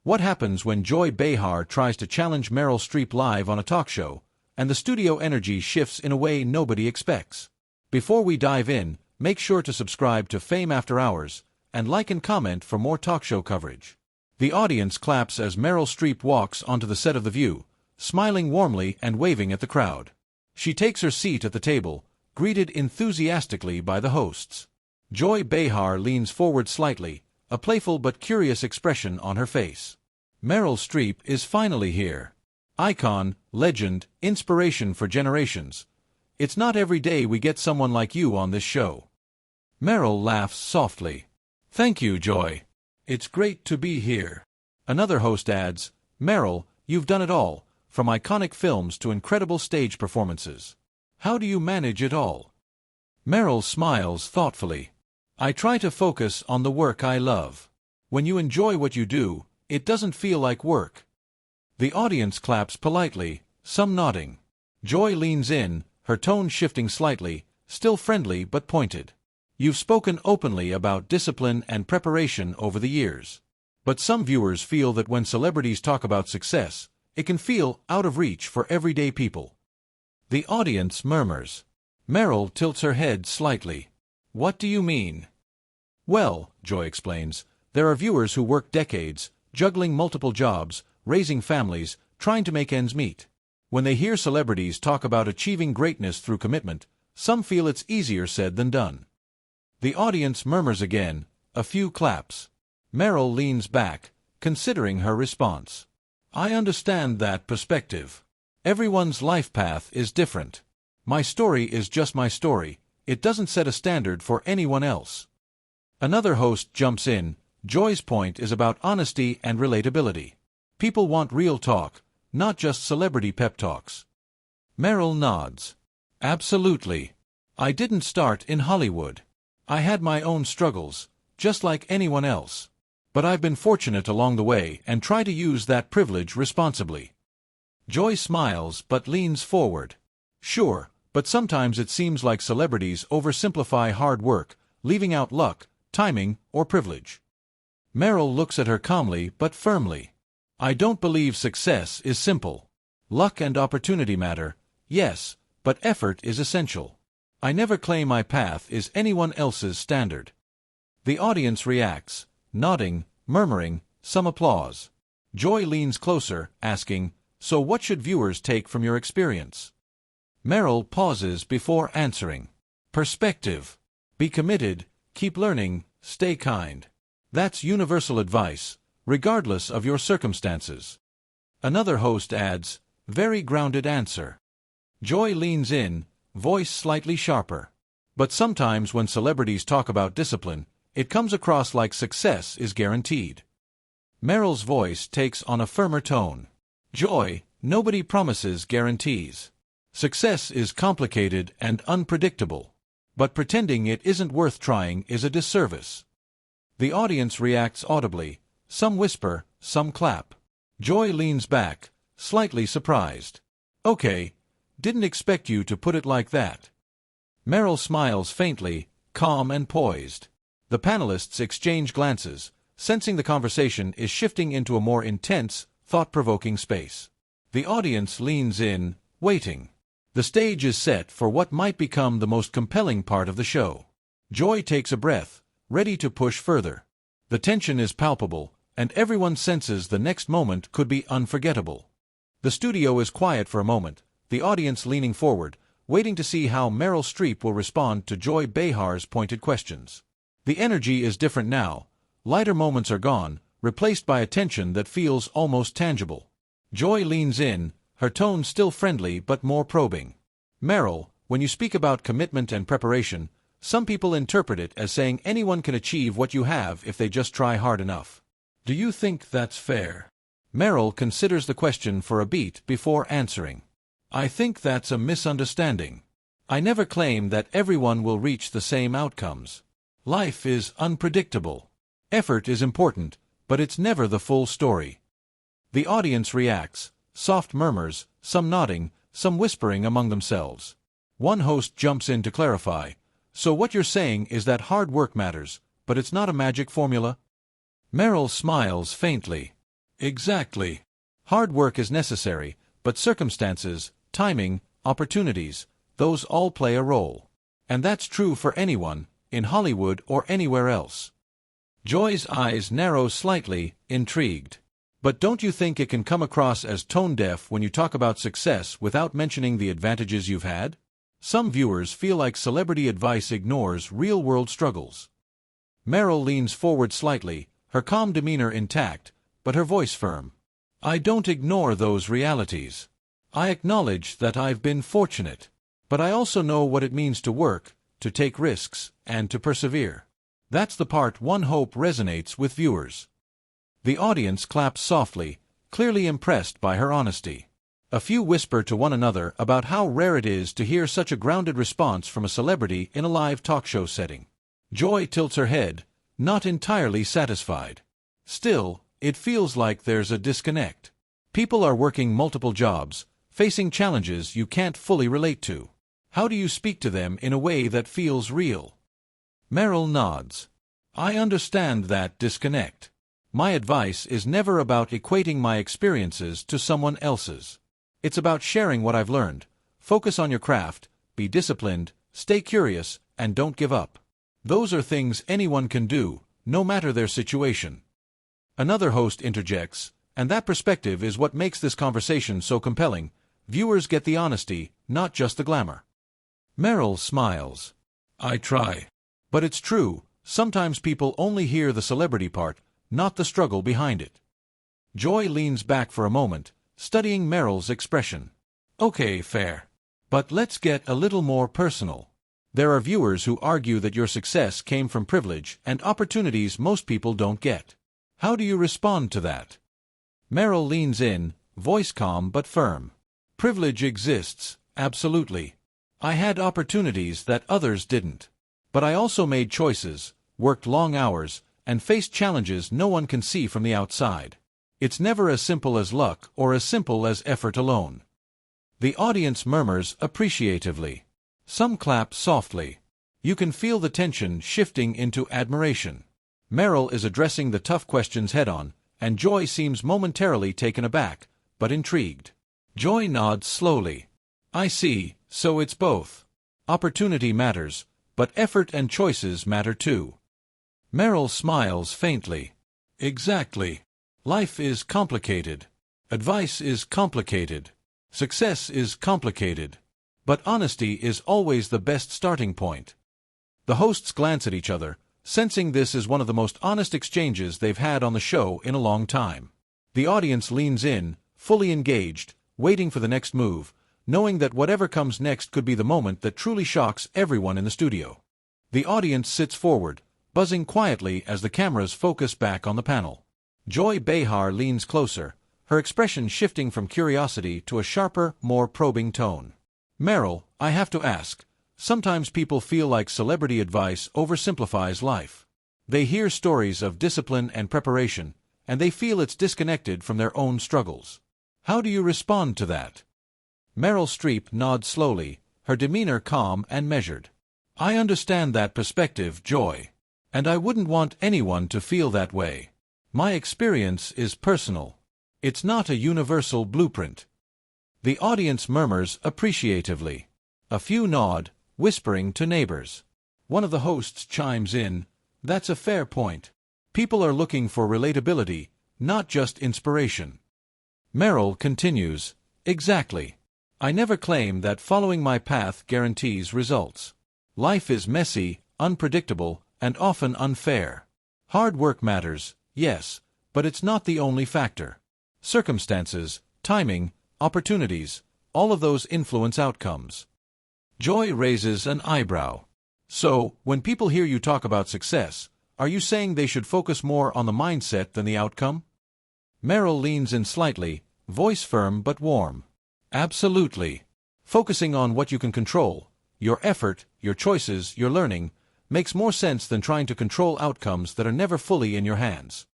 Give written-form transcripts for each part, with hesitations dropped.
What happens when Joy Behar tries to challenge Meryl Streep live on a talk show, and the studio energy shifts in a way nobody expects? Before we dive in, make sure to subscribe to Fame After Hours, and like and comment for more talk show coverage. The audience claps as Meryl Streep walks onto the set of The View, smiling warmly and waving at the crowd. She takes her seat at the table, greeted enthusiastically by the hosts. Joy Behar leans forward slightly, a playful but curious expression on her face. Meryl Streep is finally here. Icon, legend, inspiration for generations. It's not every day we get someone like you on this show. Meryl laughs softly. Thank you, Joy. It's great to be here. Another host adds, Meryl, you've done it all, from iconic films to incredible stage performances. How do you manage it all? Meryl smiles thoughtfully. I try to focus on the work I love. When you enjoy what you do, it doesn't feel like work. The audience claps politely, some nodding. Joy leans in, her tone shifting slightly, still friendly but pointed. You've spoken openly about discipline and preparation over the years. But some viewers feel that when celebrities talk about success, it can feel out of reach for everyday people. The audience murmurs. Meryl tilts her head slightly. What do you mean? Well, Joy explains, there are viewers who work decades, juggling multiple jobs, raising families, trying to make ends meet. When they hear celebrities talk about achieving greatness through commitment, some feel it's easier said than done. The audience murmurs again, a few claps. Meryl leans back, considering her response. I understand that perspective. Everyone's life path is different. My story is just my story. It doesn't set a standard for anyone else. Another host jumps in. Joy's point is about honesty and relatability. People want real talk, not just celebrity pep talks. Meryl nods. Absolutely. I didn't start in Hollywood. I had my own struggles, just like anyone else. But I've been fortunate along the way and try to use that privilege responsibly. Joy smiles but leans forward. Sure, but sometimes it seems like celebrities oversimplify hard work, leaving out luck, timing, or privilege. Meryl looks at her calmly but firmly. I don't believe success is simple. Luck and opportunity matter, yes, but effort is essential. I never claim my path is anyone else's standard. The audience reacts, nodding, murmuring, some applause. Joy leans closer, asking, so what should viewers take from your experience? Meryl pauses before answering. Perspective. Be committed, keep learning, stay kind. That's universal advice, regardless of your circumstances. Another host adds, very grounded answer. Joy leans in, voice slightly sharper. But sometimes when celebrities talk about discipline, it comes across like success is guaranteed. Meryl's voice takes on a firmer tone. Joy, nobody promises guarantees. Success is complicated and unpredictable. But pretending it isn't worth trying is a disservice. The audience reacts audibly. Some whisper, some clap. Joy leans back, slightly surprised. Okay, didn't expect you to put it like that. Meryl smiles faintly, calm and poised. The panelists exchange glances, sensing the conversation is shifting into a more intense, thought-provoking space. The audience leans in, waiting. The stage is set for what might become the most compelling part of the show. Joy takes a breath, ready to push further. The tension is palpable, and everyone senses the next moment could be unforgettable. The studio is quiet for a moment, the audience leaning forward, waiting to see how Meryl Streep will respond to Joy Behar's pointed questions. The energy is different now. Lighter moments are gone, replaced by a tension that feels almost tangible. Joy leans in, her tone still friendly but more probing. Meryl, when you speak about commitment and preparation, some people interpret it as saying anyone can achieve what you have if they just try hard enough. Do you think that's fair? Meryl considers the question for a beat before answering. I think that's a misunderstanding. I never claim that everyone will reach the same outcomes. Life is unpredictable. Effort is important, but it's never the full story. The audience reacts, soft murmurs, some nodding, some whispering among themselves. One host jumps in to clarify. So what you're saying is that hard work matters, but it's not a magic formula? Meryl smiles faintly. Exactly. Hard work is necessary, but circumstances, timing, opportunities, those all play a role. And that's true for anyone, in Hollywood or anywhere else. Joy's eyes narrow slightly, intrigued. But don't you think it can come across as tone-deaf when you talk about success without mentioning the advantages you've had? Some viewers feel like celebrity advice ignores real-world struggles. Meryl leans forward slightly, her calm demeanor intact, but her voice firm. I don't ignore those realities. I acknowledge that I've been fortunate. But I also know what it means to work, to take risks, and to persevere. That's the part one hope resonates with viewers. The audience claps softly, clearly impressed by her honesty. A few whisper to one another about how rare it is to hear such a grounded response from a celebrity in a live talk show setting. Joy tilts her head, not entirely satisfied. Still, it feels like there's a disconnect. People are working multiple jobs, facing challenges you can't fully relate to. How do you speak to them in a way that feels real? Meryl nods. I understand that disconnect. My advice is never about equating my experiences to someone else's. It's about sharing what I've learned. Focus on your craft, be disciplined, stay curious, and don't give up. Those are things anyone can do, no matter their situation. Another host interjects, and that perspective is what makes this conversation so compelling. Viewers get the honesty, not just the glamour. Meryl smiles. I try. But it's true, sometimes people only hear the celebrity part, not the struggle behind it. Joy leans back for a moment, studying Meryl's expression. Okay, fair. But let's get a little more personal. There are viewers who argue that your success came from privilege and opportunities most people don't get. How do you respond to that? Meryl leans in, voice calm but firm. Privilege exists, absolutely. I had opportunities that others didn't. But I also made choices, worked long hours, and faced challenges no one can see from the outside. It's never as simple as luck or as simple as effort alone. The audience murmurs appreciatively. Some clap softly. You can feel the tension shifting into admiration. Meryl is addressing the tough questions head-on, and Joy seems momentarily taken aback, but intrigued. Joy nods slowly. I see, so it's both. Opportunity matters, but effort and choices matter too. Meryl smiles faintly. Exactly. Life is complicated. Advice is complicated. Success is complicated. But honesty is always the best starting point. The hosts glance at each other, sensing this is one of the most honest exchanges they've had on the show in a long time. The audience leans in, fully engaged, waiting for the next move, knowing that whatever comes next could be the moment that truly shocks everyone in the studio. The audience sits forward, buzzing quietly as the cameras focus back on the panel. Joy Behar leans closer, her expression shifting from curiosity to a sharper, more probing tone. Meryl, I have to ask, sometimes people feel like celebrity advice oversimplifies life. They hear stories of discipline and preparation, and they feel it's disconnected from their own struggles. How do you respond to that? Meryl Streep nods slowly, her demeanor calm and measured. I understand that perspective, Joy. And I wouldn't want anyone to feel that way. My experience is personal. It's not a universal blueprint. The audience murmurs appreciatively. A few nod, whispering to neighbors. One of the hosts chimes in, that's a fair point. People are looking for relatability, not just inspiration. Meryl continues, exactly. I never claim that following my path guarantees results. Life is messy, unpredictable, and often unfair. Hard work matters, yes, but it's not the only factor. Circumstances, timing, opportunities, all of those influence outcomes. Joy raises an eyebrow. So, when people hear you talk about success, are you saying they should focus more on the mindset than the outcome? Meryl leans in slightly, voice firm but warm. Absolutely. Focusing on what you can control, your effort, your choices, your learning, makes more sense than trying to control outcomes that are never fully in your hands.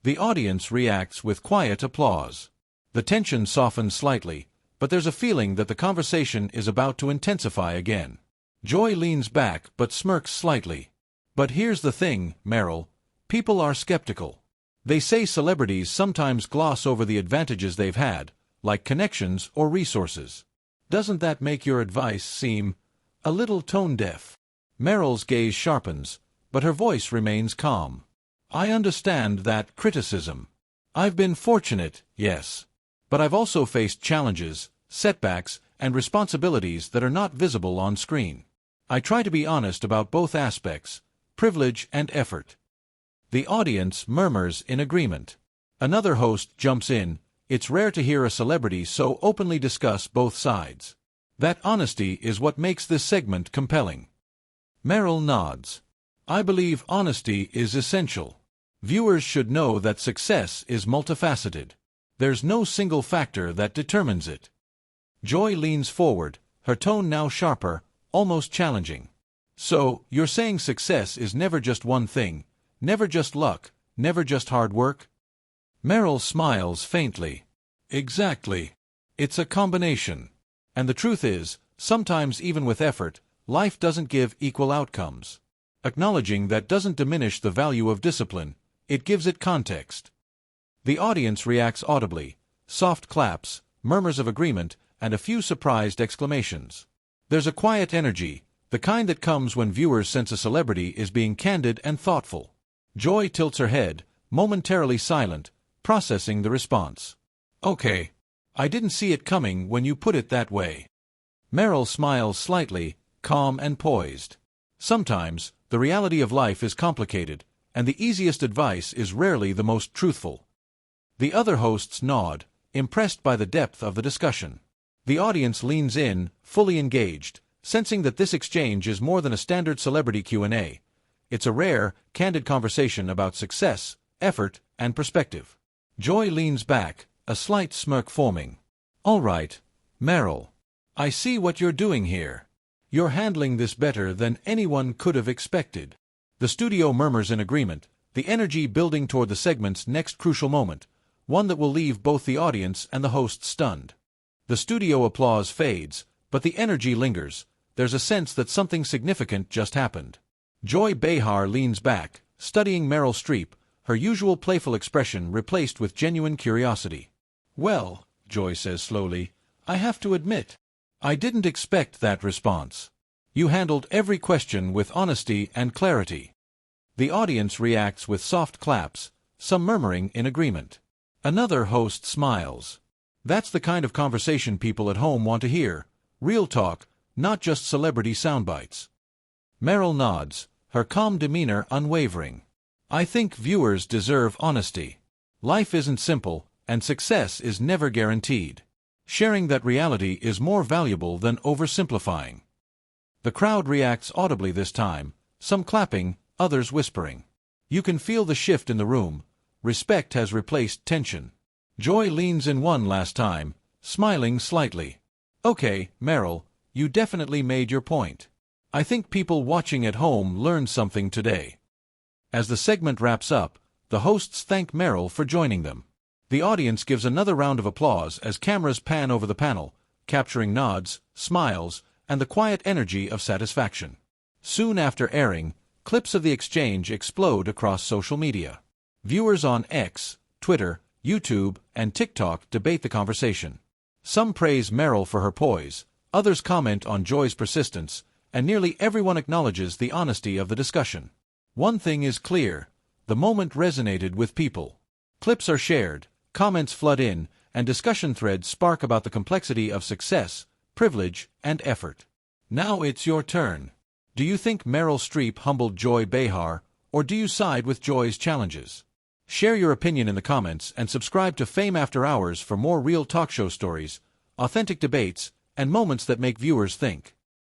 The audience reacts with quiet applause. The tension softens slightly, but there's a feeling that the conversation is about to intensify again. Joy leans back but smirks slightly. But here's the thing, Meryl. People are skeptical. They say celebrities sometimes gloss over the advantages they've had, like connections or resources. Doesn't that make your advice seem a little tone-deaf? Meryl's gaze sharpens, but her voice remains calm. I understand that criticism. I've been fortunate, yes. But I've also faced challenges, setbacks, and responsibilities that are not visible on screen. I try to be honest about both aspects, privilege and effort. The audience murmurs in agreement. Another host jumps in. It's rare to hear a celebrity so openly discuss both sides. That honesty is what makes this segment compelling. Meryl nods. I believe honesty is essential. Viewers should know that success is multifaceted. There's no single factor that determines it. Joy leans forward, her tone now sharper, almost challenging. So, you're saying success is never just one thing, never just luck, never just hard work? Meryl smiles faintly. Exactly. It's a combination. And the truth is, sometimes even with effort, life doesn't give equal outcomes. Acknowledging that doesn't diminish the value of discipline, it gives it context. The audience reacts audibly, soft claps, murmurs of agreement, and a few surprised exclamations. There's a quiet energy, the kind that comes when viewers sense a celebrity is being candid and thoughtful. Joy tilts her head, momentarily silent, processing the response. Okay. I didn't see it coming when you put it that way. Meryl smiles slightly, calm and poised. Sometimes, the reality of life is complicated, and the easiest advice is rarely the most truthful. The other hosts nod, impressed by the depth of the discussion. The audience leans in, fully engaged, sensing that this exchange is more than a standard celebrity Q&A. It's a rare, candid conversation about success, effort, and perspective. Joy leans back, a slight smirk forming. All right, Meryl. I see what you're doing here. You're handling this better than anyone could have expected. The studio murmurs in agreement, the energy building toward the segment's next crucial moment, one that will leave both the audience and the host stunned. The studio applause fades, but the energy lingers. There's a sense that something significant just happened. Joy Behar leans back, studying Meryl Streep, her usual playful expression replaced with genuine curiosity. Well, Joy says slowly, I have to admit, I didn't expect that response. You handled every question with honesty and clarity. The audience reacts with soft claps, some murmuring in agreement. Another host smiles. That's the kind of conversation people at home want to hear. Real talk, not just celebrity soundbites. Meryl nods, her calm demeanor unwavering. I think viewers deserve honesty. Life isn't simple, and success is never guaranteed. Sharing that reality is more valuable than oversimplifying. The crowd reacts audibly this time, some clapping, others whispering. You can feel the shift in the room. Respect has replaced tension. Joy leans in one last time, smiling slightly. Okay, Meryl, you definitely made your point. I think people watching at home learned something today. As the segment wraps up, the hosts thank Meryl for joining them. The audience gives another round of applause as cameras pan over the panel, capturing nods, smiles, and the quiet energy of satisfaction. Soon after airing, clips of the exchange explode across social media. Viewers on X, Twitter, YouTube, and TikTok debate the conversation. Some praise Meryl for her poise, others comment on Joy's persistence, and nearly everyone acknowledges the honesty of the discussion. One thing is clear, the moment resonated with people. Clips are shared, comments flood in, and discussion threads spark about the complexity of success, privilege, and effort. Now it's your turn. Do you think Meryl Streep humbled Joy Behar, or do you side with Joy's challenges? Share your opinion in the comments and subscribe to Fame After Hours for more real talk show stories, authentic debates, and moments that make viewers think.